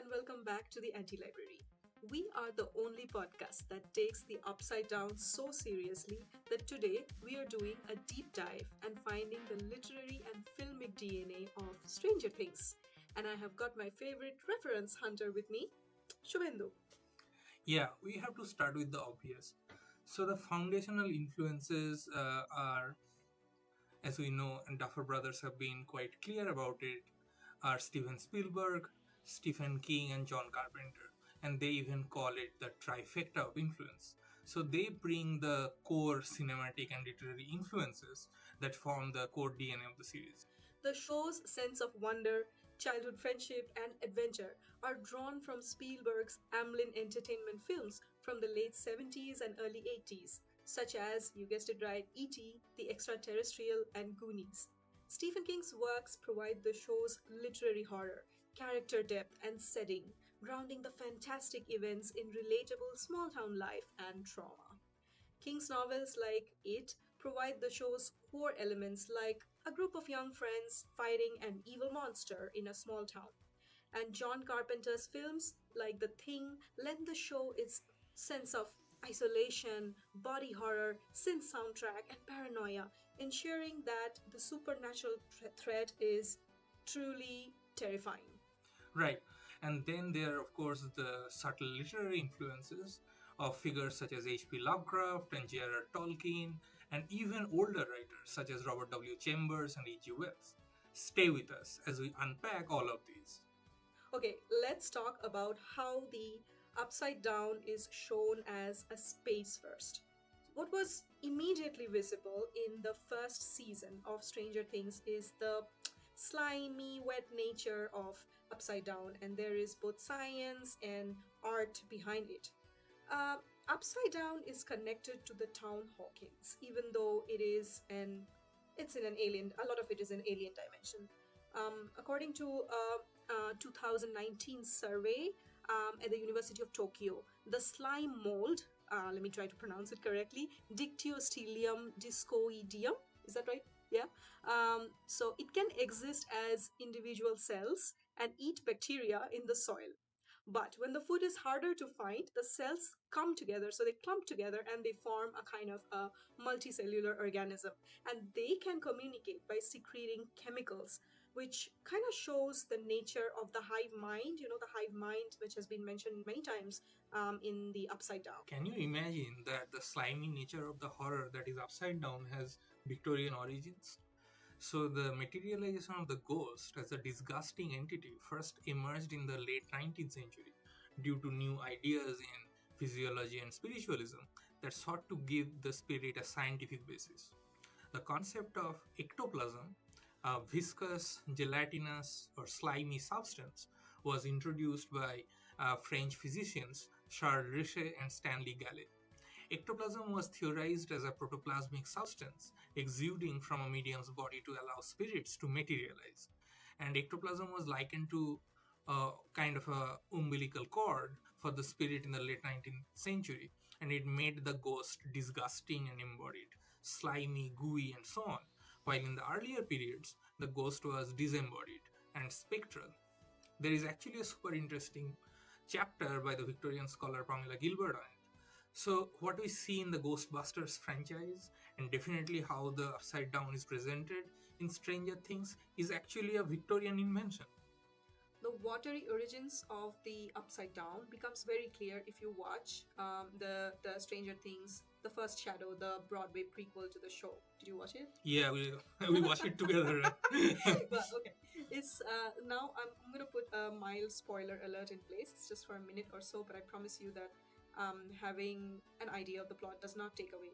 and welcome back to the Anti Library. We are the only podcast that takes the upside down so seriously that today we are doing a deep dive and finding the literary and filmic DNA of Stranger Things. And I have got my favorite reference hunter with me, Shubhendu. Yeah, we have to start with the obvious. So the foundational influences are, as we know, and Duffer Brothers have been quite clear about it, are Steven Spielberg, Stephen King, and John Carpenter. And they even call it the trifecta of influence. So they bring the core cinematic and literary influences that form the core DNA of the series. The show's sense of wonder, childhood friendship, and adventure are drawn from Spielberg's Amblin entertainment films from the late 70s and early 80s, such as, you guessed it right, E.T., The Extraterrestrial, and Goonies. Stephen King's works provide the show's literary horror, character depth, and setting, grounding the fantastic events in relatable small town life and trauma. King's novels like It provide the show's core elements like a group of young friends fighting an evil monster in a small town. And John Carpenter's films like The Thing lend the show its sense of isolation, body horror, synth soundtrack, and paranoia, ensuring that the supernatural threat is truly terrifying. Right. And then there are, of course, the subtle literary influences of figures such as H.P. Lovecraft and J.R.R. Tolkien, and even older writers such as Robert W. Chambers and E.G. Wells. Stay with us as we unpack all of these. Okay, let's talk about how the upside down is shown as a space first. What was immediately visible in the first season of Stranger Things is the slimy, wet nature of Upside Down, and there is both science and art behind it. Upside Down is connected to the town Hawkins, even though it's in an alien. A lot of it is an alien dimension. According to a 2019 survey at the University of Tokyo, the slime mold, let me try to pronounce it correctly, Dictyostelium discoideum, is that right? Yeah. So it can exist as individual cells and eat bacteria in the soil. But when the food is harder to find, the cells come together. So they clump together and they form a kind of a multicellular organism. And they can communicate by secreting chemicals, which kind of shows the nature of the hive mind, the hive mind, which has been mentioned many times in the Upside Down. Can you imagine that the slimy nature of the horror that is upside down has Victorian origins? So, the materialization of the ghost as a disgusting entity first emerged in the late 19th century due to new ideas in physiology and spiritualism that sought to give the spirit a scientific basis. The concept of ectoplasm, a viscous, gelatinous, or slimy substance, was introduced by French physicians Charles Richet and Stanley Gallet. Ectoplasm was theorized as a protoplasmic substance exuding from a medium's body to allow spirits to materialize. And ectoplasm was likened to a kind of a umbilical cord for the spirit in the late 19th century, and it made the ghost disgusting and embodied, slimy, gooey, and so on. While in the earlier periods, the ghost was disembodied and spectral. There is actually a super interesting chapter by the Victorian scholar Pamela Gilbert on it. So, what we see in the Ghostbusters franchise, and definitely how the Upside Down is presented in Stranger Things, is actually a Victorian invention. The watery origins of the Upside Down becomes very clear if you watch the Stranger Things, the First Shadow, the Broadway prequel to the show. Did you watch it? Yeah, we watch it together, right? Well, okay. It's now I'm gonna put a mild spoiler alert in place. It's just for a minute or so, but I promise you that having an idea of the plot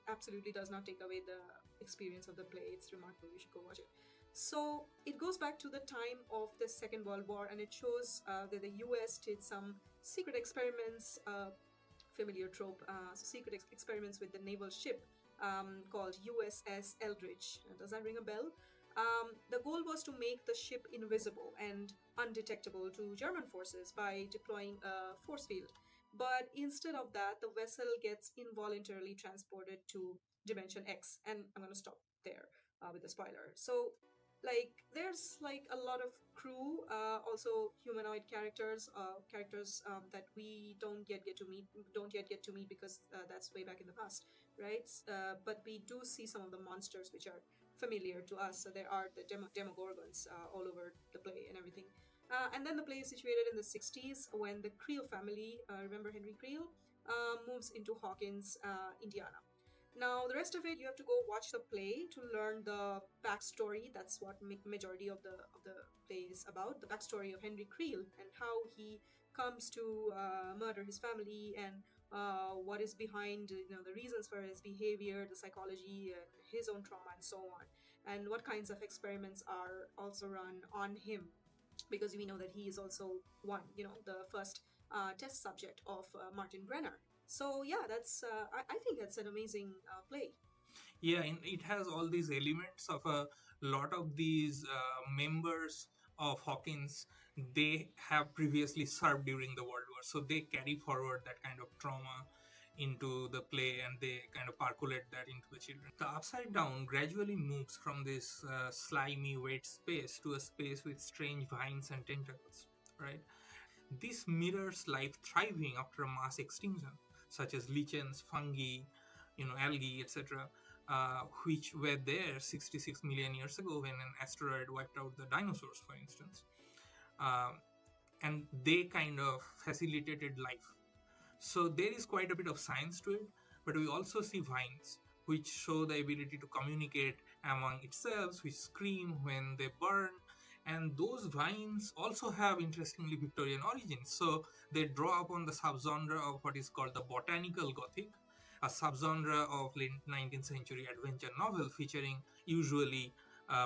absolutely does not take away the experience of the play. It's remarkable. You should go watch it. So it goes back to the time of the Second World War, and it shows that the US did some secret experiments, familiar trope, secret experiments with the naval ship called USS Eldridge. Does that ring a bell? The goal was to make the ship invisible and undetectable to German forces by deploying a force field. But instead of that, the vessel gets involuntarily transported to Dimension X. And I'm going to stop there with the spoiler. So Like there's like a lot of crew, also humanoid characters, that we don't yet get to meet because that's way back in the past, right? But we do see some of the monsters which are familiar to us. So there are the demogorgons all over the play and everything. And then the play is situated in the 60s when the Creel family, remember Henry Creel, moves into Hawkins, Indiana. Now, the rest of it, you have to go watch the play to learn the backstory. That's what majority of the play is about. The backstory of Henry Creel and how he comes to murder his family, and what is behind, the reasons for his behavior, the psychology, and his own trauma, and so on. And what kinds of experiments are also run on him, because we know that he is also the first test subject of Martin Brenner. So yeah, I think that's an amazing play. Yeah, it has all these elements of a lot of these members of Hawkins. They have previously served during the World War, so they carry forward that kind of trauma into the play, and they kind of percolate that into the children. The Upside Down gradually moves from this slimy, wet space to a space with strange vines and tentacles, right? This mirrors life thriving after a mass extinction, such as lichens, fungi, algae, etc., which were there 66 million years ago when an asteroid wiped out the dinosaurs, for instance. Um, and they kind of facilitated life. So there is quite a bit of science to it, but we also see vines which show the ability to communicate among itself, which scream when they burn. And those vines also have interestingly Victorian origins. So they draw upon the subgenre of what is called the botanical Gothic, a subgenre of late 19th century adventure novel featuring usually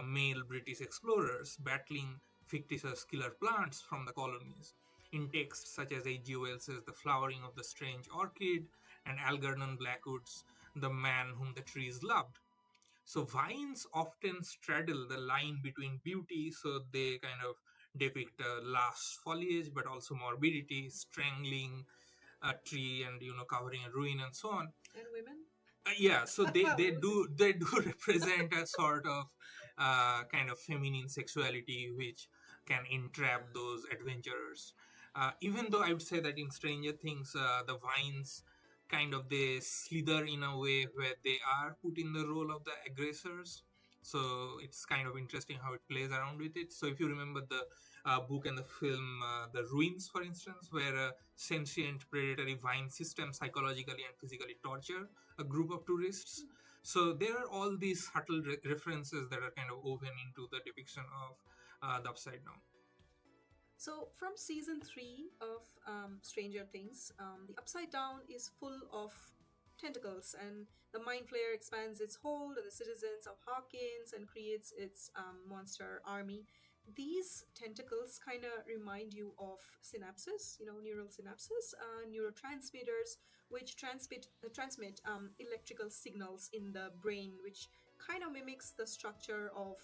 male British explorers battling fictitious killer plants from the colonies. In texts such as H.G. Wells's The Flowering of the Strange Orchid and Algernon Blackwood's The Man Whom the Trees Loved. So vines often straddle the line between beauty, so they kind of depict lush foliage but also morbidity, strangling a tree and covering a ruin and so on. And women. Yeah, so they do represent a sort of kind of feminine sexuality which can entrap those adventurers. Even though I would say that in Stranger Things, the vines kind of they slither in a way where they are put in the role of the aggressors. So it's kind of interesting how it plays around with it. So if you remember the book and the film, The Ruins, for instance, where a sentient predatory vine system psychologically and physically torture a group of tourists. So there are all these subtle references that are kind of woven into the depiction of the Upside Down. So, from season 3 of Stranger Things, the Upside Down is full of tentacles, and the Mind Flayer expands its hold on the citizens of Hawkins and creates its monster army. These tentacles kind of remind you of synapses, neural synapses, neurotransmitters, which transmit electrical signals in the brain, which kind of mimics the structure of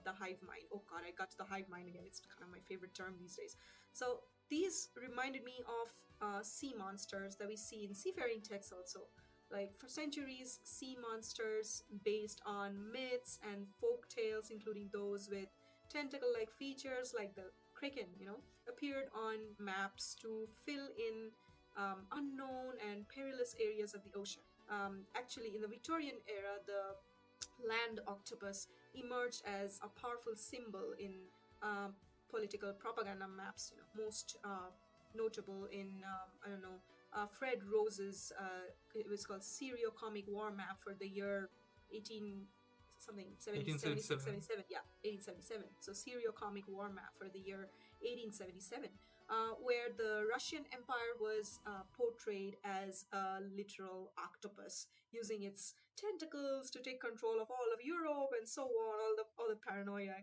the hive mind. Oh god, I got to the hive mind again. It's kind of my favorite term these days. So these reminded me of sea monsters that we see in seafaring texts also. Like for centuries, sea monsters based on myths and folk tales, including those with tentacle-like features like the kraken, appeared on maps to fill in unknown and perilous areas of the ocean. Actually, in the Victorian era, the land octopus emerged as a powerful symbol in uh, political propaganda maps. Most notable in I don't know, Fred Rose's. It was called Serio-Comic War Map for the year 18 something 76 77, yeah, 1877. So Serio-Comic War Map for the year 1877. Where the Russian Empire was portrayed as a literal octopus, using its tentacles to take control of all of Europe and so on. All the paranoia,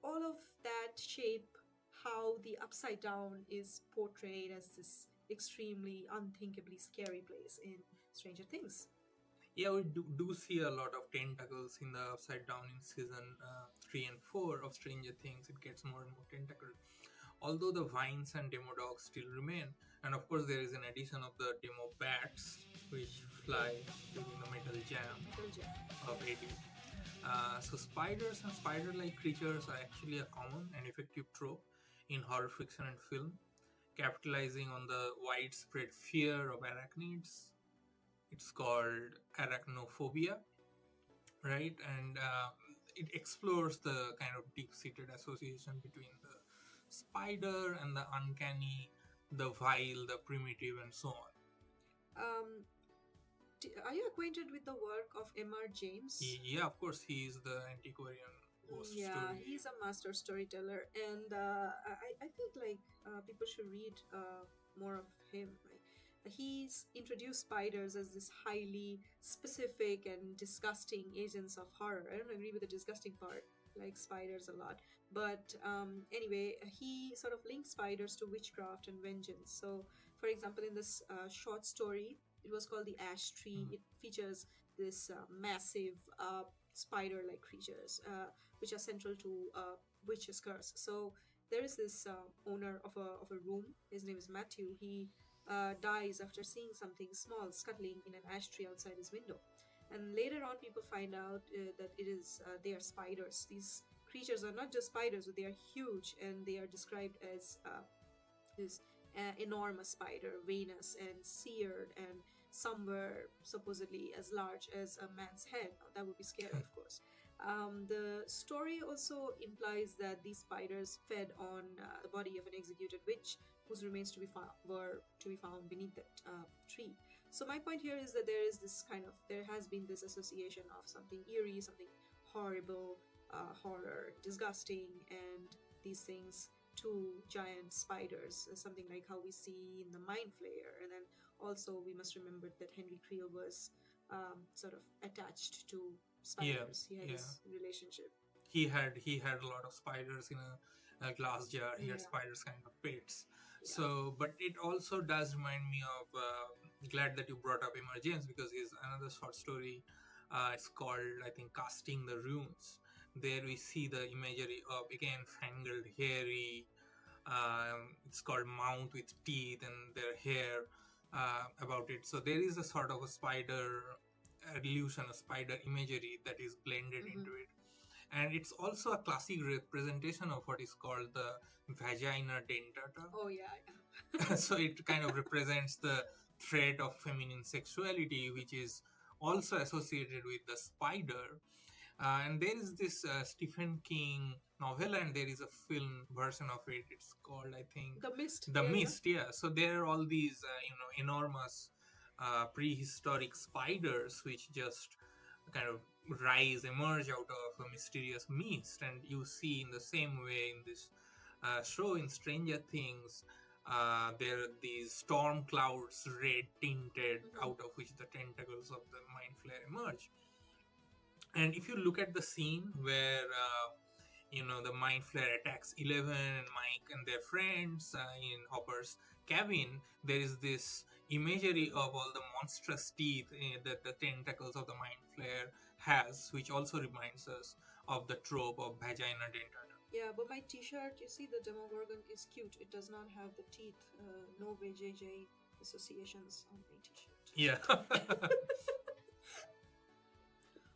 all of that shape how the Upside Down is portrayed as this extremely unthinkably scary place in Stranger Things. Yeah, we do see a lot of tentacles in the Upside Down in season 3 and 4 of Stranger Things. It gets more and more tentacle. Although the vines and demo dogs still remain, and of course there is an addition of the demo bats which fly during the Metal Jam Metal Jam. of 80s. So spiders and spider-like creatures are actually a common and effective trope in horror fiction and film, capitalizing on the widespread fear of arachnids. It's called arachnophobia, right? And it explores the kind of deep-seated association between the spider and the uncanny, the vile, the primitive, and so on. Um, are you acquainted with the work of M.R. James? Yeah, of course, he is the antiquarian ghost Yeah, story. he's a master storyteller, and I think like people should read more of him. Like, he's introduced spiders as this highly specific and disgusting agents of horror. I don't agree with the disgusting part, like spiders a lot, but anyway, he sort of links spiders to witchcraft and vengeance. So, for example, in this short story, it was called the Ash Tree. Mm. It features this massive spider-like creatures. Which are central to witch's curse. So there is this owner of a room. His name is Matthew. He dies after seeing something small scuttling in an ash tree outside his window. And later on, people find out that it is they are spiders. These creatures are not just spiders, but they are huge, and they are described as this enormous spider, veinous and seared, and some were supposedly as large as a man's head. Now, that would be scary, of course. The story also implies that these spiders fed on the body of an executed witch whose remains were to be found beneath that tree. So my point here is that there has been this association of something eerie, something horrible, horror, disgusting, and these things to giant spiders, something like how we see in the Mind Flayer. And then also we must remember that Henry Creel was sort of attached to Yeah, spiders. He had yeah. this relationship. He had a lot of spiders in a glass jar. He had Yeah. spiders kind of pets. Yeah. So, but it also does remind me of. Glad that you brought up Emergence, because he's another short story. It's called, I think, Casting the Runes. There we see the imagery of, again, fangled, hairy. It's called mouth with teeth and their hair about it. So there is a sort of a spider illusion, a spider imagery that is blended Mhm. into it. And it's also a classic representation of what is called the vagina dentata. Oh yeah. So it kind of represents the threat of feminine sexuality, which is also associated with the spider. And there is this Stephen King novel, and there is a film version of it. It's called, I think, The Mist. The Yeah, yeah. Mist. Yeah. So there are all these, enormous prehistoric spiders which just kind of emerge out of a mysterious mist, and you see in the same way in this show in Stranger Things. There are these storm clouds, red tinted, Mhm. out of which the tentacles of the mind flare emerge. And if you look at the scene where the mind flare attacks Eleven and Mike and their friends in Hopper's cabin, there is this imagery of all the monstrous teeth that the tentacles of the mind flare has, which also reminds us of the trope of vagina dentata. Yeah, but my T-shirt, you see, the Demogorgon is cute. It does not have the teeth. No VJJ associations on my T-shirt. Yeah.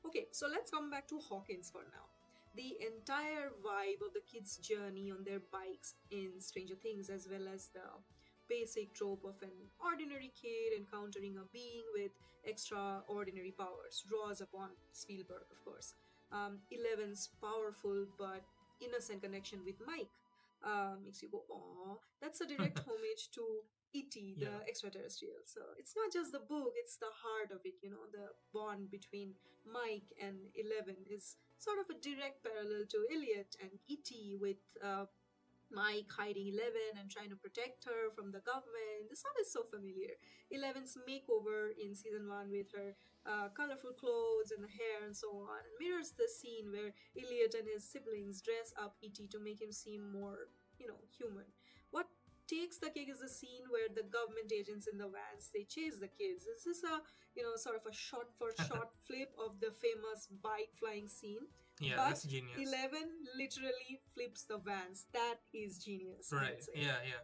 Okay, so let's come back to Hawkins for now. The entire vibe of the kids' journey on their bikes in Stranger Things, as well as the basic trope of an ordinary kid encountering a being with extraordinary powers, draws upon Spielberg, of course. Eleven's powerful but innocent connection with Mike makes you go, "Aw." That's a direct homage to E.T., Yeah. the extraterrestrial. So it's not just the book, it's the heart of it, the bond between Mike and Eleven is sort of a direct parallel to Elliot and E.T., with Mike hiding Eleven and trying to protect her from the government. This one is so familiar. Eleven's makeover in season one with her colorful clothes and the hair and so on mirrors the scene where Elliot and his siblings dress up E.T. to make him seem more, human. What takes the cake is the scene where the government agents in the vans they chase the kids. This is a sort of a shot for shot flip of the famous bike flying scene. Yeah, But that's genius. 11 literally flips the vans. That is genius, I Right. would say. Yeah.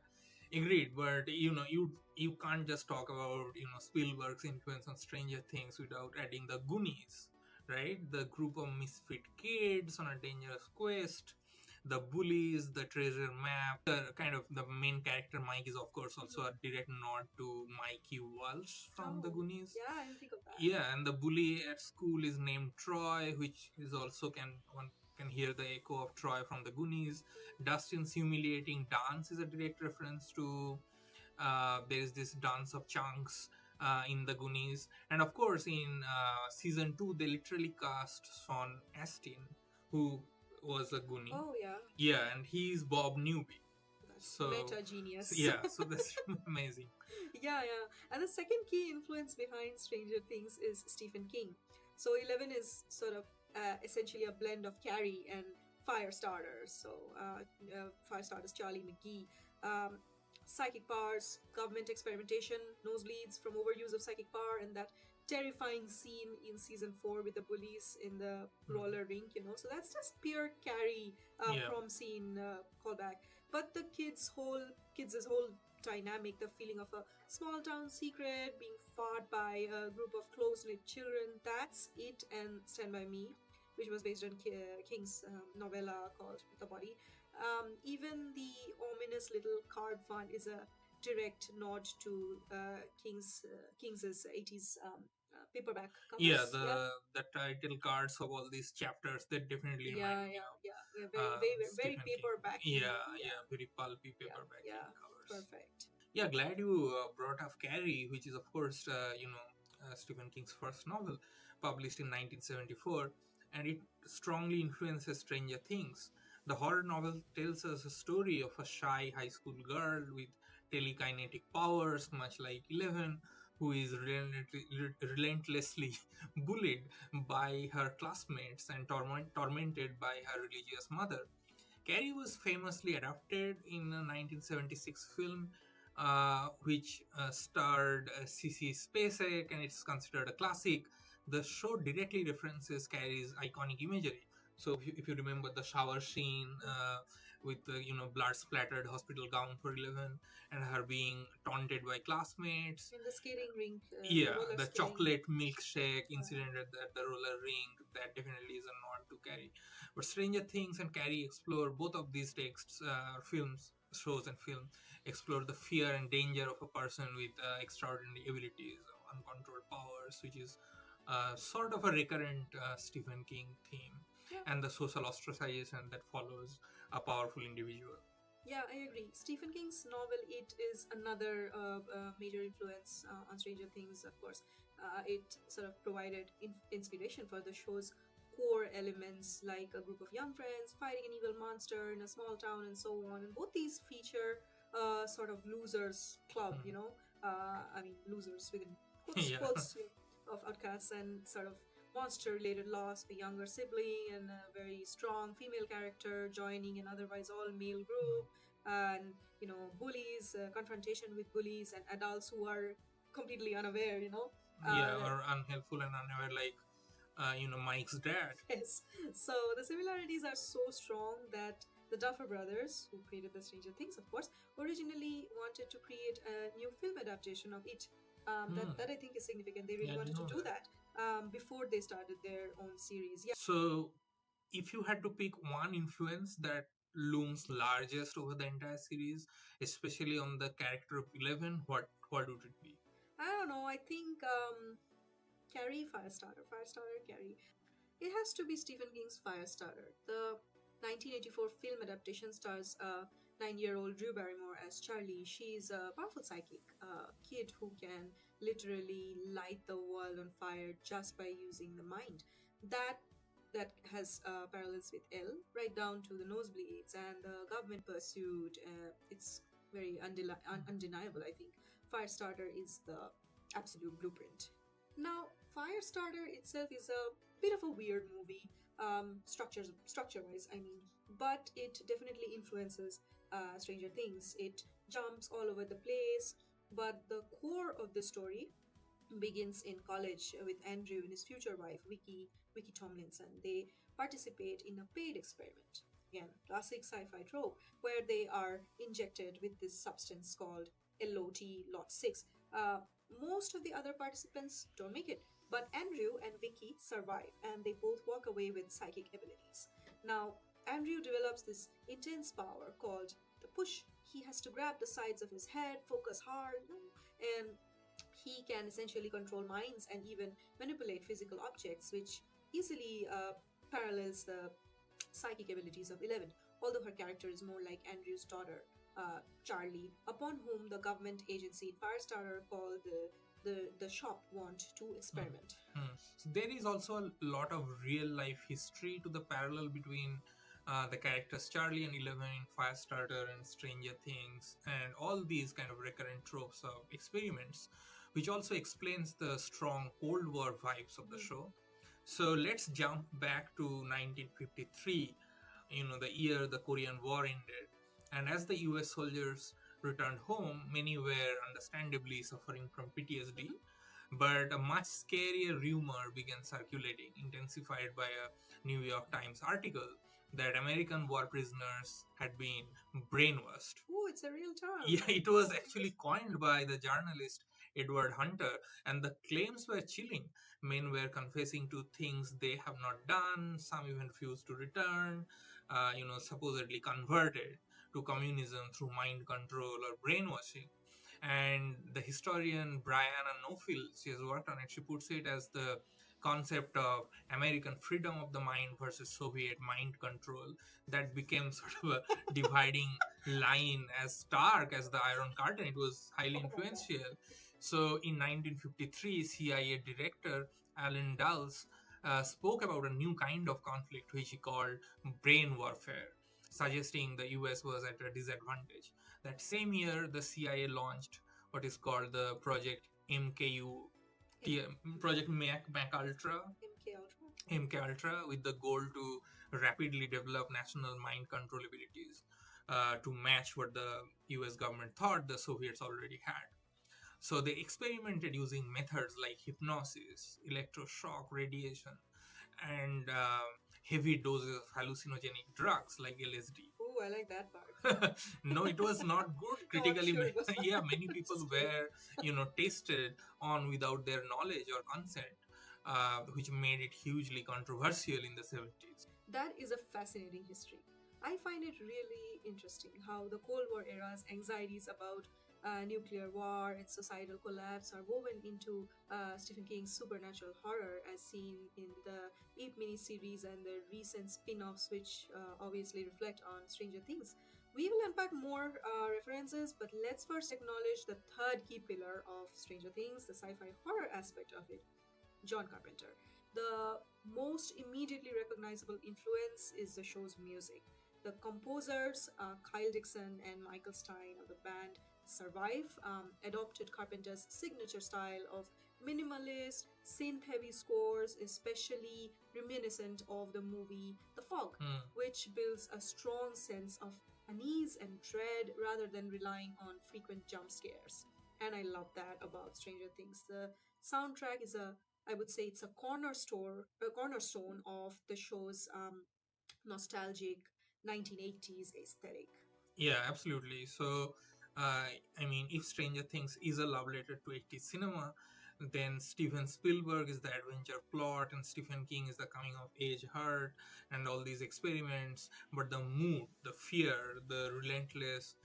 Agreed. But you can't just talk about Spielberg's influence on Stranger Things without adding the Goonies, right? The group of misfit kids on a dangerous quest, the bullies, the treasure map, the kind of the main character Mike is of course also a direct nod to Mikey Walsh from the Oh, Goonies. yeah, I didn't think of that. Yeah, and the bully at school is named Troy, which is also can one can hear the echo of Troy from the Goonies. Dustin's humiliating dance is a direct reference to there is this dance of chunks in the Goonies, and of course in season 2 they literally cast Sean Astin, who was a Goonie. Oh, yeah, Yeah, and he's Bob Newby. that's So, meta genius. yeah, so that's amazing. Yeah, yeah. And the second key influence behind Stranger Things is Stephen King. So 11 is sort of essentially a blend of Carrie and Firestarter. So Firestarter's Charlie McGee. Um, Psychic powers, government experimentation, nosebleeds from overuse of psychic power, and that terrifying scene in season 4 with the bullies in the roller rink. So that's just pure Carrie Yeah. prom scene callback. But the kids' whole dynamic, the feeling of a small town secret being fought by a group of close knit children. That's it. And Stand By Me, which was based on King's novella called The Body. Even the ominous little card font is a direct nod to King's 80s paperback covers. Yeah, the title cards of all these chapters that definitely Yeah, remind me yeah, of yeah, yeah. Very Stephen King. paperbacky. Yeah, yeah, very pulpy Yeah, paperbacking yeah. covers. Perfect. Yeah, glad you brought up Carrie, which is of course Stephen King's first novel, published in 1974, and it strongly influences Stranger Things. The horror novel tells us a story of a shy high school girl with telekinetic powers, much like Eleven, who is relentlessly bullied by her classmates and tormented by her religious mother. Carrie was famously adapted in a 1976 film, which starred C.C. Spacek, and it's considered a classic. The show directly references Carrie's iconic imagery. So, if you remember the shower scene with the blood splattered hospital gown for 11, and her being taunted by classmates, In the skating rink, the yeah, roller the skating. chocolate milkshake incident at the roller rink, that definitely is a nod to Carrie. But Stranger Things and Carrie explore both of these texts, films, shows, and film explore the fear and danger of a person with extraordinary abilities, uncontrolled powers, which is sort of a recurrent Stephen King theme, Yeah. and the social ostracization that follows a powerful individual. Yeah, I agree. Stephen King's novel It is another major influence on Stranger Things, of course. It sort of provided inspiration for the show's core elements, like a group of young friends fighting an evil monster in a small town and so on. And both these feature sort of losers club, I mean, losers within quotes, Yeah. quotes of outcasts and sort of monster related loss, a younger sibling and a very strong female character joining an otherwise all male group, and bullies, confrontation with bullies and adults who are completely unaware. Yeah, or unhelpful and unaware, like Mike's dad. Yes. So the similarities are so strong that the Duffer Brothers, who created the Stranger Things, of course, originally wanted to create a new film adaptation of it. That I think is significant. They really Yeah, I wanted to didn't do know that before they started their own series. Yeah. So, if you had to pick one influence that looms largest over the entire series, especially on the character of 11, what would it be? I don't know. I think Carrie Firestarter Carrie. It has to be Stephen King's Firestarter. The 1984 film adaptation stars a 9-year-old Drew Barrymore as Charlie. She's a powerful psychic, a kid who can literally light the world on fire just by using the mind. That that has parallels with Elle, right down to the nosebleeds and the government pursuit. It's very undeniable, I think. Firestarter is the absolute blueprint. Now, Firestarter itself is a bit of a weird movie, structure-wise, I mean, but it definitely influences Stranger Things. It jumps all over the place, but the core of the story begins in college with Andrew and his future wife, Vicky Tomlinson. They participate in a paid experiment. Again, classic sci-fi trope, where they are injected with this substance called LOT, Lot 6. Uh, Most of the other participants don't make it. But Andrew and Vicky survive, and they both walk away with psychic abilities. Now, Andrew develops this intense power called the push. He has to grab the sides of his head, focus hard, and he can essentially control minds and even manipulate physical objects, which easily parallels the psychic abilities of Eleven, although her character is more like Andrew's daughter, Charlie, upon whom the government agency in Firestarter called the shop want to Hmm. experiment. So there is also a lot of real life history to the parallel between the characters Charlie and Eleven in Firestarter and Stranger Things, and all these kind of recurrent tropes of experiments, which also explains the strong Cold War vibes of the Mhm. show. So let's jump back to 1953, the year the Korean War ended. And as the US soldiers returned home, many were understandably suffering from PTSD. But a much scarier rumor began circulating, intensified by a New York Times article that American war prisoners had been brainwashed. Oh, it's a real term. Yeah, it was actually coined by the journalist Edward Hunter, and the claims were chilling. Men were confessing to things they have not done, some even refused to return, supposedly converted to communism through mind control or brainwashing. And the historian Brianna Nofil, she has worked on it, she puts it as the concept of American freedom of the mind versus Soviet mind control that became sort of a dividing line as stark as the Iron Curtain. It was highly Oh my god. influential. So in 1953, CIA director Alan Dulles spoke about a new kind of conflict which he called brain warfare, suggesting the US was at a disadvantage. That same year, the CIA launched what is called the Project MKU, M- Project Mac Ultra, MK Ultra. MK Ultra, with the goal to rapidly develop national mind control abilities to match what the US government thought the Soviets already had. So they experimented using methods like hypnosis, electroshock radiation, and heavy doses of hallucinogenic drugs like LSD. Oh, I like that part. No, it was not good. No, I'm Critically, sure it was not. yeah, many people Just kidding. were, tested on without their knowledge or consent, which made it hugely controversial in the 70s. That is a fascinating history. I find it really interesting how the Cold War era's anxieties about nuclear war and societal collapse are woven into Stephen King's supernatural horror, as seen in the Ape miniseries and the recent spin offs, which obviously reflect on Stranger Things. We will unpack more references, but let's first acknowledge the third key pillar of Stranger Things, the sci fi horror aspect of it, John Carpenter. The most immediately recognizable influence is the show's music. The composers, Kyle Dixon and Michael Stein of the band Survive, adopted Carpenter's signature style of minimalist, synth heavy scores, especially reminiscent of the movie The Fog, Hmm. which builds a strong sense of unease and dread rather than relying on frequent jump scares. And I love that about Stranger Things. The soundtrack is a, I would say it's a cornerstone of the show's nostalgic 1980s aesthetic. Yeah, absolutely. So, uh, I mean, if Stranger Things is a love letter to 80s cinema, then Steven Spielberg is the adventure plot, and Stephen King is the coming of age heart, and all these experiments. But the mood, the fear, the relentless,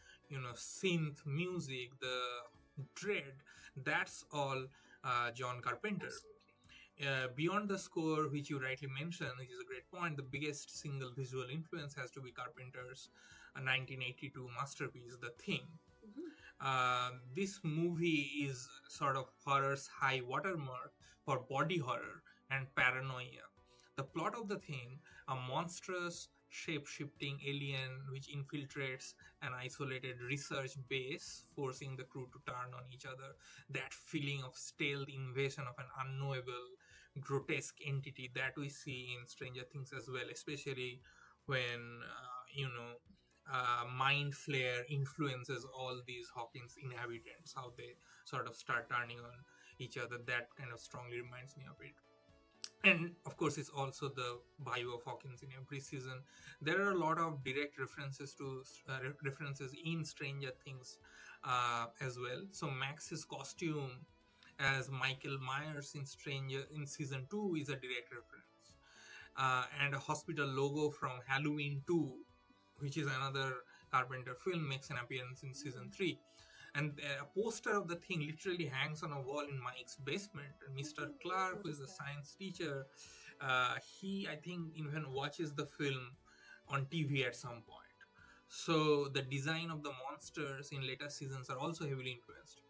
synth music, the dread, that's all John Carpenter. Absolutely. Beyond the score, which you rightly mentioned, which is a great point, the biggest single visual influence has to be Carpenter's 1982 masterpiece, The Thing. Mhm. This movie is sort of horror's high watermark for body horror and paranoia. The plot of The Thing, a monstrous, shape shifting alien which infiltrates an isolated research base, forcing the crew to turn on each other. That feeling of stealth invasion of an unknowable, grotesque entity that we see in Stranger Things as well, especially when, mind flare influences all these Hawkins inhabitants, how they sort of start turning on each other. That kind of strongly reminds me of it. And of course, it's also the bio of Hawkins in every season. There are a lot of direct references to references in Stranger Things as well. So Max's costume as Michael Myers in Stranger in season 2 is a direct reference. And a hospital logo from Halloween 2, which is another Carpenter film, makes an appearance in season 3. And a poster of the thing literally hangs on a wall in Mike's basement. And Mr. Oh, I didn't Clark, who is notice the that. science teacher, he, I think, even watches the film on TV at some point. So the design of the monsters in later seasons are also heavily influenced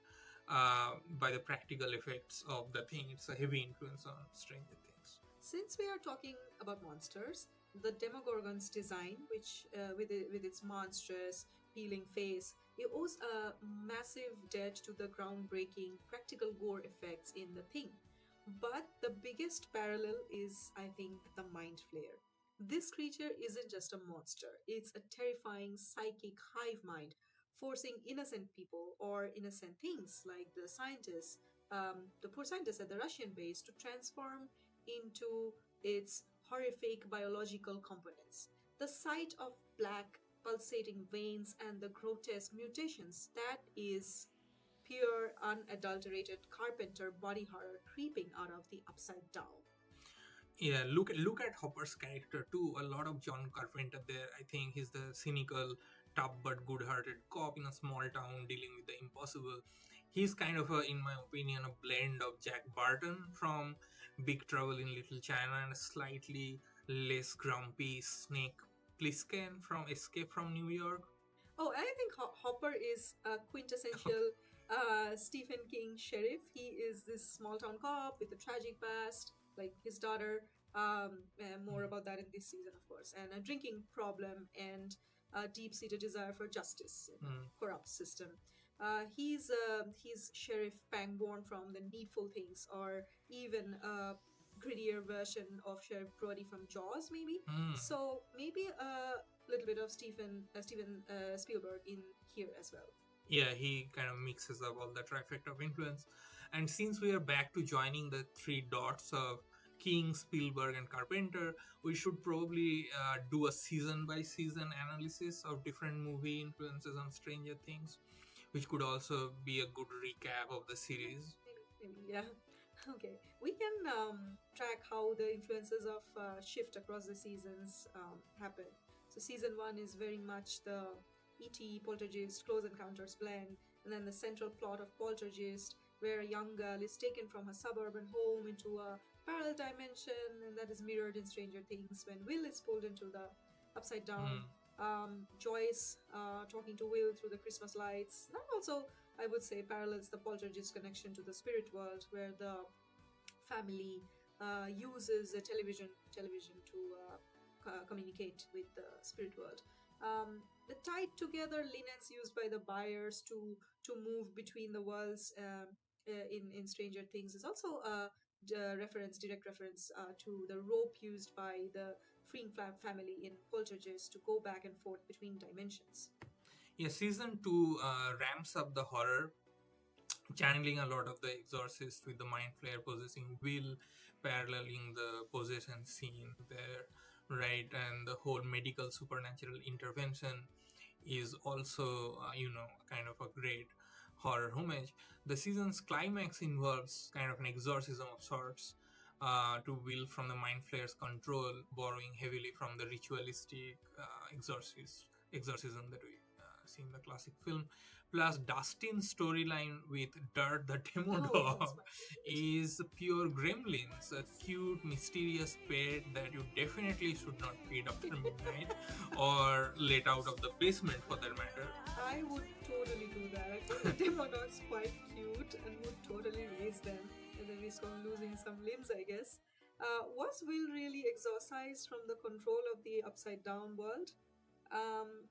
by the practical effects of the thing. It's a heavy influence on Stranger Things. Since we are talking about monsters, the Demogorgon's design, which with its monstrous peeling face, it owes a massive debt to the groundbreaking practical gore effects in the thing. But the biggest parallel is, I think, the mind flayer. This creature isn't just a monster; it's a terrifying psychic hive mind, forcing innocent people or innocent things like the poor scientists at the Russian base, to transform into its horrific biological components. The sight of black pulsating veins and the grotesque mutations, that is pure unadulterated Carpenter body horror creeping out of the upside down. Yeah, look at Hopper's character too. A lot of John Carpenter there. I think he's the cynical, tough but good-hearted cop in a small town dealing with the impossible. He's kind of in my opinion, a blend of Jack Barton from Big Trouble in Little China and a slightly less grumpy Snake Plissken from Escape from New York. Oh, and I think Hopper is a quintessential Stephen King sheriff. He is this small town cop with a tragic past, like his daughter. More about that in this season, of course, and a drinking problem and a deep-seated desire for justice in a Mm. corrupt system. He's Sheriff Pangborn from The Needful Things, or even a grittier version of Sheriff Brody from Jaws, maybe. Mm. So maybe a little bit of Steven Spielberg in here as well. Yeah, he kind of mixes up all the trifecta of influence. And since we are back to joining the three dots of King, Spielberg, and Carpenter, we should probably do a season by season analysis of different movie influences on Stranger Things, which could also be a good recap of the series. Maybe, yeah. Okay, we can track how the influences of shift across the seasons happen. So season one is very much the E.T. Poltergeist Close Encounters blend, and then the central plot of Poltergeist, where a young girl is taken from her suburban home into a parallel dimension, and that is mirrored in Stranger Things when Will is pulled into the upside down. Hmm. Joyce talking to Will through the Christmas lights. That also, I would say, parallels the Poltergeist connection to the spirit world, where the family uses the television to communicate with the spirit world. The tied together linens used by the buyers to move between the worlds in Stranger Things is also a direct reference to the rope used by the Freeing family in Poltergeist to go back and forth between dimensions. Yeah, season two ramps up the horror, channeling a lot of the exorcist with the mind flare possessing Will, paralleling the possession scene there, right? And the whole medical supernatural intervention is also, kind of a great horror homage. The season's climax involves kind of an exorcism of sorts. To Will from the mind flayer's control, borrowing heavily from the ritualistic exorcism that we see in the classic film. Plus, Dustin's storyline with Dirt the Demo Oh, that's Dog my favorite. is pure gremlins, a cute, mysterious pet that you definitely should not feed after midnight or let out of the basement for that matter. I would totally do that. I find the demo dogs quite cute and would totally raise them at the risk of losing some limbs, I guess. Was Will really exorcised from the control of the upside down world?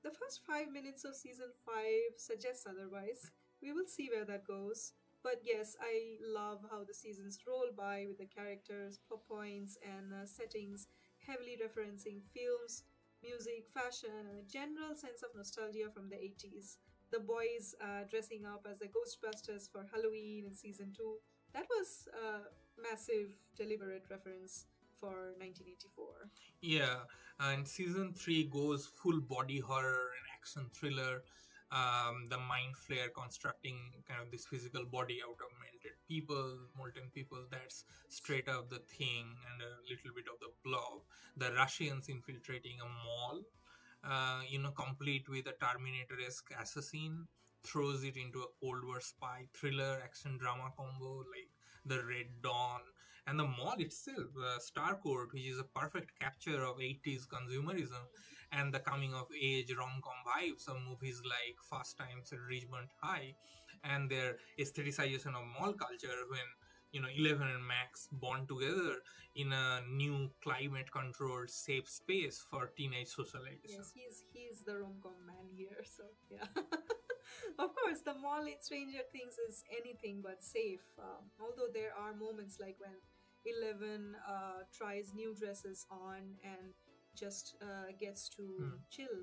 The first 5 minutes of season 5 suggests otherwise. We will see where that goes. But yes, I love how the seasons roll by with the characters, plot points, and settings heavily referencing films, music, fashion, and a general sense of nostalgia from the 80s. The boys dressing up as the Ghostbusters for Halloween in season 2. That was a massive, deliberate reference for 1984. Yeah, and season 3 goes full body horror and action thriller. the mind flare constructing kind of this physical body out of molten people. That's straight up the thing, and a little bit of the blob. The Russians infiltrating a mall, complete with a Terminator-esque assassin, throws it into a Cold War spy thriller action drama combo like the Red Dawn. And the mall itself, Starcourt, which is a perfect capture of 80s consumerism and the coming of age rom-com vibes of movies like Fast Times at Ridgemont High, and their aestheticization of mall culture when 11 and Max bond together in a new climate controlled safe space for teenage socialization. Yes, he's the rom-com man here, so yeah. Of course, the mall in Stranger Things is anything but safe. Although there are moments like when Eleven tries new dresses on and just gets to chill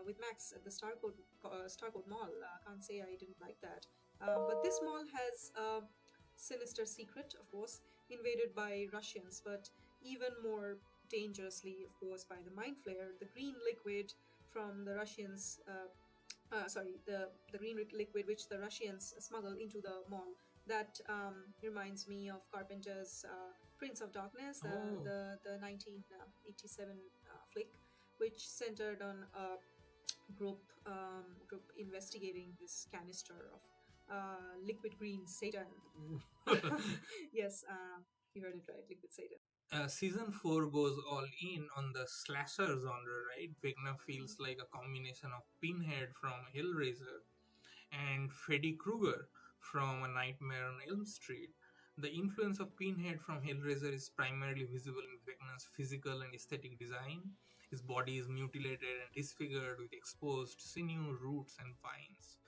with Max at the Starcourt Mall. Can't say I didn't like that. But this mall has a sinister secret, of course, invaded by Russians, but even more dangerously, of course, by the mind flare. The green liquid from the Russians, the green liquid which the Russians smuggle into the mall. That reminds me of Carpenter's Prince of Darkness, Oh. the 1987 flick, which centered on a group investigating this canister of liquid green Satan. Yes, you heard it right, liquid Satan. Season 4 goes all in on the slasher genre, right? Vecna feels like a combination of Pinhead from Hellraiser and Freddy Krueger from A Nightmare on Elm Street. The influence of Pinhead from Hellraiser is primarily visible in Vecna's physical and aesthetic design. His body is mutilated and disfigured with exposed sinew, roots, and vines,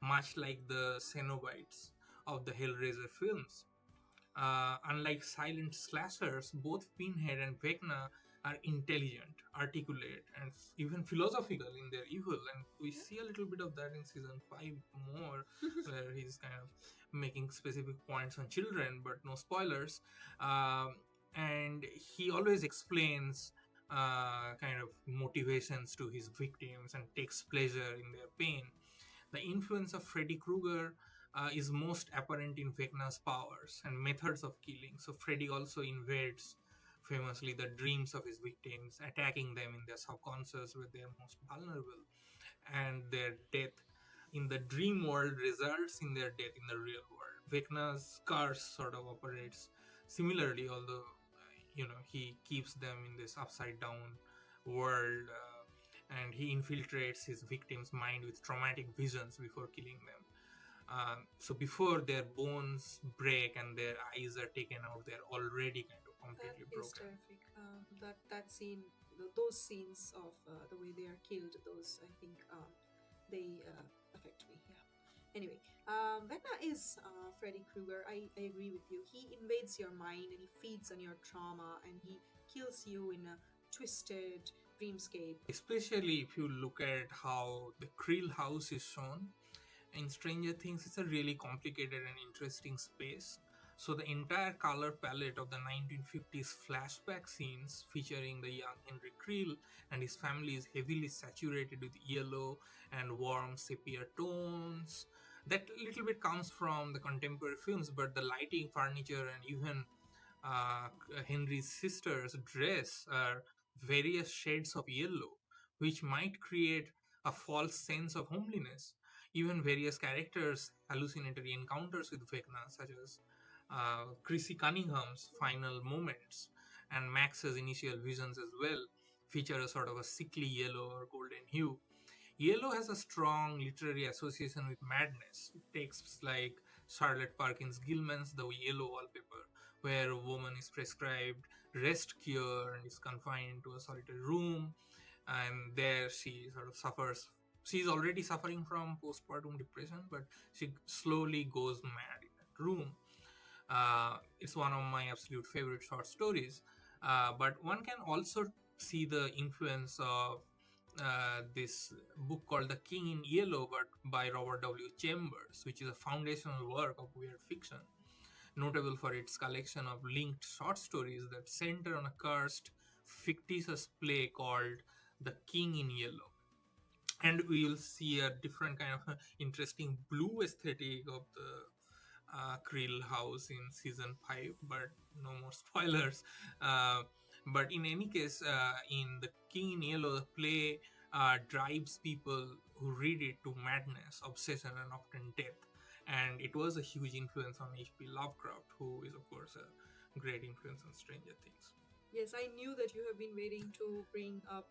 much like the Cenobites of the Hellraiser films. Unlike silent slashers, both Pinhead and Vecna are intelligent, articulate, and even philosophical in their evil. And we see a little bit of that in season 5 more, where he's kind of making specific points on children, but no spoilers. And he always explains kind of motivations to his victims and takes pleasure in their pain. The influence of Freddy Krueger is most apparent in Vecna's powers and methods of killing. So Freddy also invades famously the dreams of his victims, attacking them in their subconscious where they are most vulnerable, and their death in the dream world results in their death in the real world. Vecna's curse sort of operates similarly, although he keeps them in this upside down world, and he infiltrates his victim's mind with traumatic visions before killing them. So before their bones break and their eyes are taken out, they're already kind of completely That is broken. terrific. That scene, those scenes of the way they are killed, those I think they affect me. Yeah. Anyway, Vecna is Freddy Krueger. I agree with you. He invades your mind and he feeds on your trauma and he kills you in a twisted dreamscape. Especially if you look at how the Creel house is shown in Stranger Things, it's a really complicated and interesting space. So the entire color palette of the 1950s flashback scenes featuring the young Henry Creel and his family is heavily saturated with yellow and warm sepia tones. That little bit comes from the contemporary films, but the lighting, furniture, and even uh, Henry's sister's dress are various shades of yellow, which might create a false sense of homeliness. Even various characters' hallucinatory encounters with Vecna, such as Chrissy Cunningham's final moments and Max's initial visions as well, feature a sort of a sickly yellow or golden hue. Yellow has a strong literary association with madness. Texts like Charlotte Perkins Gilman's The Yellow Wallpaper, where a woman is prescribed rest cure and is confined to a solitary room, and there she sort of suffers. She's already suffering from postpartum depression, but she slowly goes mad in that room. It's one of my absolute favorite short stories. But one can also see the influence of this book called The King in Yellow, but by Robert W. Chambers, which is a foundational work of weird fiction, notable for its collection of linked short stories that center on a cursed, fictitious play called The King in Yellow. And we will see a different kind of interesting blue aesthetic of the Creel house in season 5, but no more spoilers. Uh, but in any case, in The King in Yellow, the play drives people who read it to madness, obsession, and often death. And it was a huge influence on H.P. Lovecraft, who is, of course, a great influence on Stranger Things. Yes, I knew that you have been waiting to bring up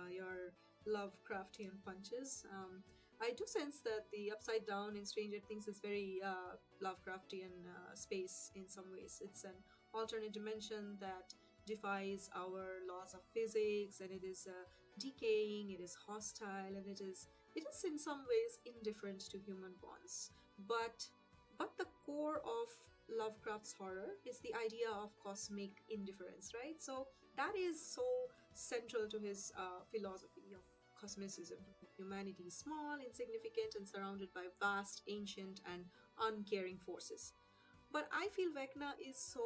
your Lovecraftian punches. I do sense that the upside down in Stranger Things is very Lovecraftian space in some ways. It's an alternate dimension that defies our laws of physics, and it is decaying, it is hostile, and it is in some ways indifferent to human bonds. But the core of Lovecraft's horror is the idea of cosmic indifference, right? So that is so central to his philosophy of cosmicism. Humanity is small, insignificant, and surrounded by vast, ancient, and uncaring forces. But I feel Vecna is so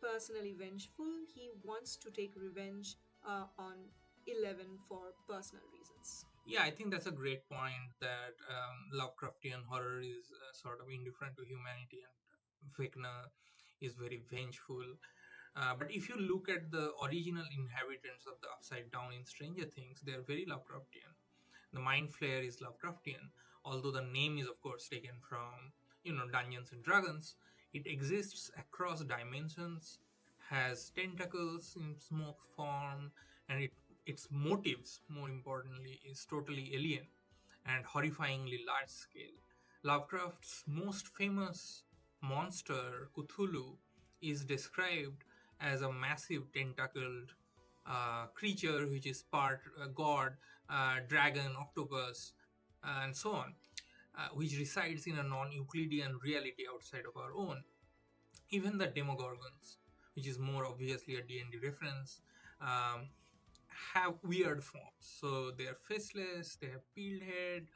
personally vengeful. He wants to take revenge on 11 for personal reasons. Yeah, I think that's a great point that Lovecraftian horror is sort of indifferent to humanity, and Vecna is very vengeful. But if you look at the original inhabitants of the Upside Down in Stranger Things, they are very Lovecraftian. The Mind Flayer is Lovecraftian, although the name is, of course, taken from Dungeons and Dragons. It exists across dimensions, has tentacles in smoke form, and its motives, more importantly, is totally alien and horrifyingly large scale. Lovecraft's most famous monster, Cthulhu, is described as a massive tentacled creature which is part god, dragon, octopus, and so on, which resides in a non Euclidean reality outside of our own. Even the Demogorgons, which is more obviously a D&D reference, um, have weird forms. So they are faceless, they have peeled head,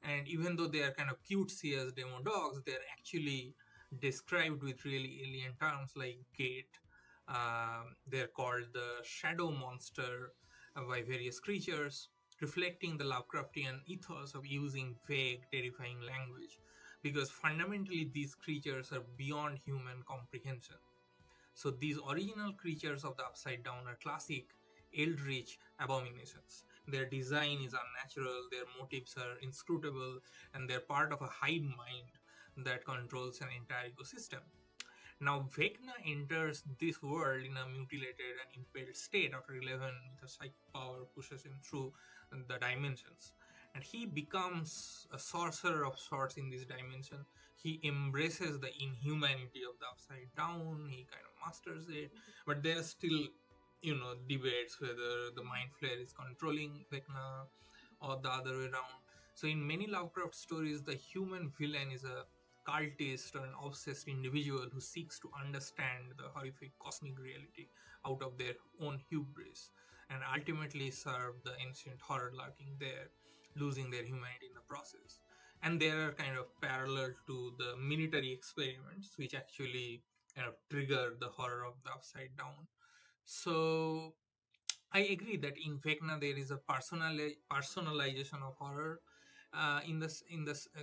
and even though they are kind of cutesy as demo dogs, they are actually described with really alien terms like gate. They're called the shadow monster by various creatures, reflecting the Lovecraftian ethos of using vague, terrifying language, because fundamentally these creatures are beyond human comprehension. So these original creatures of the Upside Down are classic Eldritch abominations. Their design is unnatural, their motives are inscrutable, and they're part of a hive mind that controls an entire ecosystem. Now, Vecna enters this world in a mutilated and impaled state after 11 with a psychic power pushes him through the dimensions. And he becomes a sorcerer of sorts in this dimension. He embraces the inhumanity of the Upside Down, he kind of masters it, but there are still, debates whether the Mind Flayer is controlling Vecna or the other way around. So, in many Lovecraft stories, the human villain is a cultist or an obsessed individual who seeks to understand the horrific cosmic reality out of their own hubris and ultimately serve the ancient horror lurking there, losing their humanity in the process. And they are kind of parallel to the military experiments, which actually kind of trigger the horror of the Upside Down. So I agree that in Vecna there is a personalization of horror in this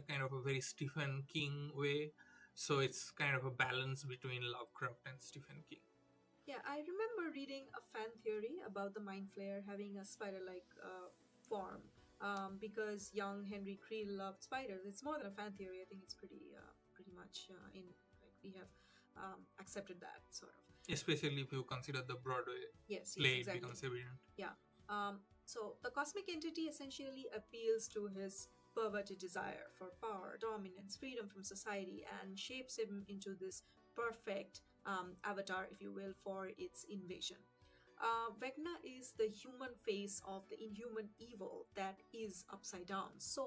kind of a very Stephen King way. So it's kind of a balance between Lovecraft and Stephen King. Yeah, I remember reading a fan theory about the Mind Flayer having a spider-like form because young Henry Creel loved spiders. It's more than a fan theory. I think it's pretty much in like we have accepted that sort of. Especially if you consider the Broadway Yes, yes, play, it exactly. becomes evident. Yeah. So the cosmic entity essentially appeals to his perverted desire for power, dominance, freedom from society, and shapes him into this perfect avatar, if you will, for its invasion. Vecna is the human face of the inhuman evil that is upside down. So,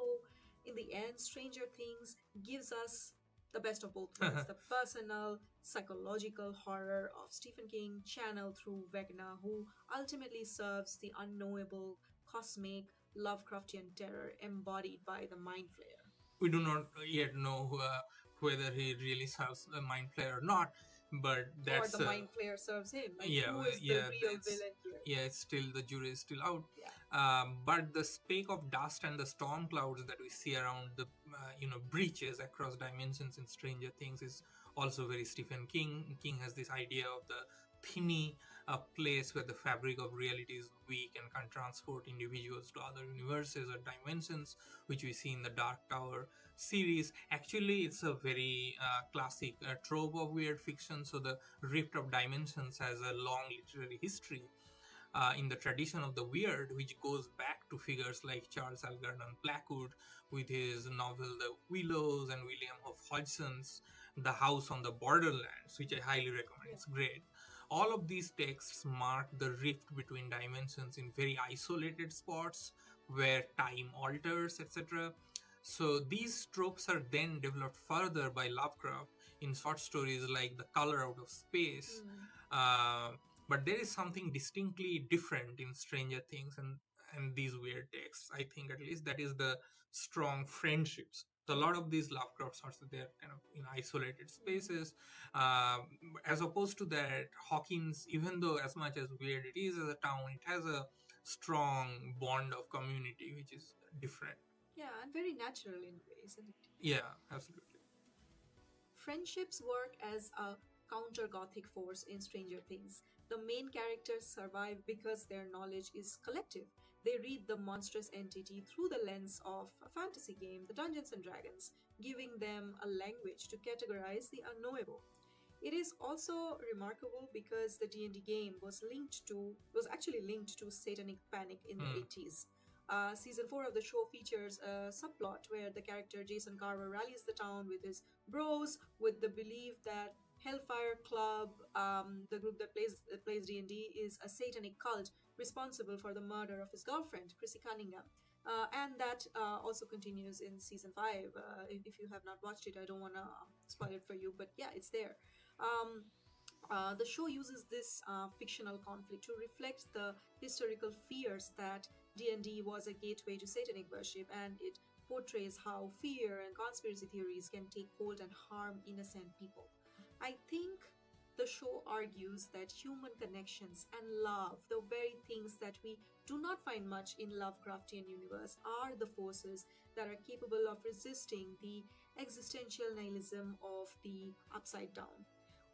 in the end, Stranger Things gives us the best of both worlds the personal, psychological horror of Stephen King channeled through Vecna, who ultimately serves the unknowable, cosmic, Lovecraftian terror embodied by the Mind Flayer. We do not yet know whether he really serves the Mind Flayer or not. but Or that's the mind flayer serves him. Like, yeah, who is the yeah, real that's villain here? yeah. It's still the jury is still out. Yeah. But the speck of dust and the storm clouds that we see around the breaches across dimensions in Stranger Things is also very Stephen King. King has this idea of the thinny, a place where the fabric of reality is weak and can transport individuals to other universes or dimensions, which we see in the Dark Tower series. Actually, it's a very classic trope of weird fiction. So the rift of dimensions has a long literary history in the tradition of the weird, which goes back to figures like Charles Algernon Blackwood with his novel The Willows and William of Hodgson's The House on the Borderlands, which I highly recommend. Yeah. It's great. All of these texts mark the rift between dimensions in very isolated spots where time alters, etc. So these tropes are then developed further by Lovecraft in short stories like The Color Out of Space. Uh, but there is something distinctly different in Stranger Things and these weird texts. I think at least that is the strong friendships. So a lot of these Lovecraft sorts, they're kind of in isolated spaces, as opposed to that Hawkins. Even though as much as weird it is as a town, it has a strong bond of community, which is different. Yeah, and very natural in a way, isn't it? Yeah, absolutely. Friendships work as a counter gothic force in Stranger Things. The main characters survive because their knowledge is collective. They read the monstrous entity through the lens of a fantasy game, the Dungeons and Dragons, giving them a language to categorize the unknowable. It is also remarkable because the D&D game was actually linked to satanic panic in the 80s. Season 4 of the show features a subplot where the character Jason Carver rallies the town with his bros with the belief that Hellfire Club, the group that plays D&D, is a satanic cult responsible for the murder of his girlfriend, Chrissy Cunningham. And that also continues in season 5. If you have not watched it, I don't want to spoil it for you, but yeah, it's there. Um, the show uses this fictional conflict to reflect the historical fears that D&D was a gateway to satanic worship, and it portrays how fear and conspiracy theories can take hold and harm innocent people. I think the show argues that human connections and love, the very things that we do not find much in Lovecraftian universe, are the forces that are capable of resisting the existential nihilism of the upside down.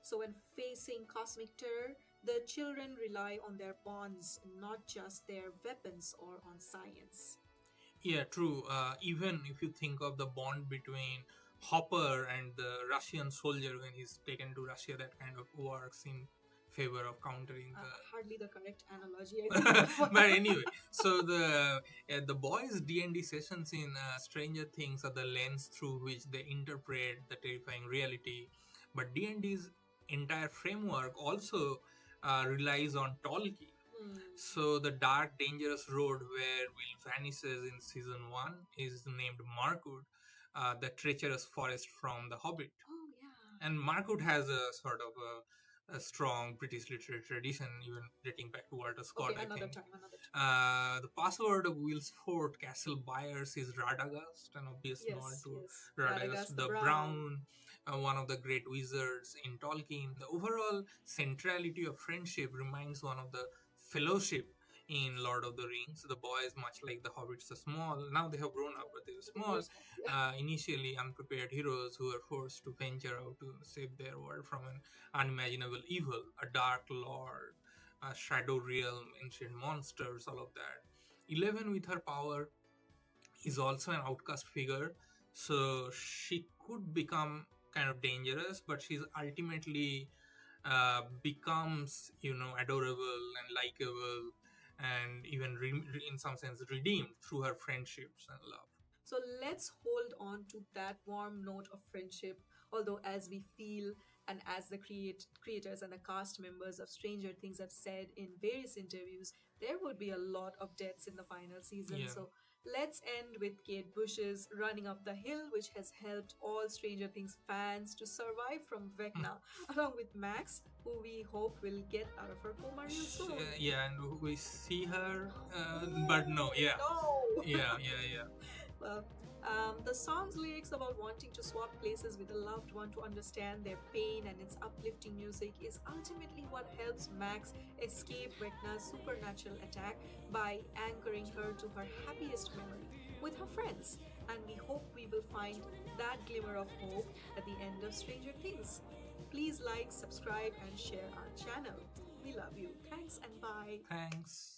So, when facing cosmic terror, the children rely on their bonds, not just their weapons or on science. Yeah, true. Even if you think of the bond between Hopper and the Russian soldier when he's taken to Russia, that kind of works in favor of countering the. Hardly the correct analogy, I think. But anyway, so the boys' D&D sessions in Stranger Things are the lens through which they interpret the terrifying reality. But D&D's entire framework also relies on Tolkien. So the dark, dangerous road where Will vanishes in season 1 is named Markwood, the treacherous forest from The Hobbit. Oh, yeah. And Markwood has a sort of a strong British literary tradition, even dating back to Walter Scott. Okay, I another think. time, another time. The password of Will's fort, Castle Byers, is Radagast, an obvious nod Yes, to yes. Radagast the Brown, one of the great wizards in Tolkien. The overall centrality of friendship reminds one of the fellowship in Lord of the Rings. The boys, much like the hobbits, are small. Now they have grown up, but they were small. Initially unprepared heroes who were forced to venture out to save their world from an unimaginable evil, a dark lord, a shadow realm, ancient monsters, all of that. Eleven, with her power, is also an outcast figure, so she could become kind of dangerous, but she's ultimately becomes adorable and likable and even in some sense redeemed through her friendships and love. So let's hold on to that warm note of friendship, although as we feel and as the creators and the cast members of Stranger Things have said in various interviews, there would be a lot of deaths in the final season. Yeah. So let's end with Kate Bush's running up the hill, which has helped all Stranger Things fans to survive from Vecna, along with Max, who we hope will get out of her coma real soon. Yeah, and we see her, but no, yeah. No. Yeah. Well, the song's lyrics about wanting to swap places with a loved one to understand their pain and its uplifting music is ultimately what helps Max escape Vecna's supernatural attack by anchoring her to her happiest memory with her friends. And we hope we will find that glimmer of hope at the end of Stranger Things. Please like, subscribe, and share our channel. We love you. Thanks and bye. Thanks.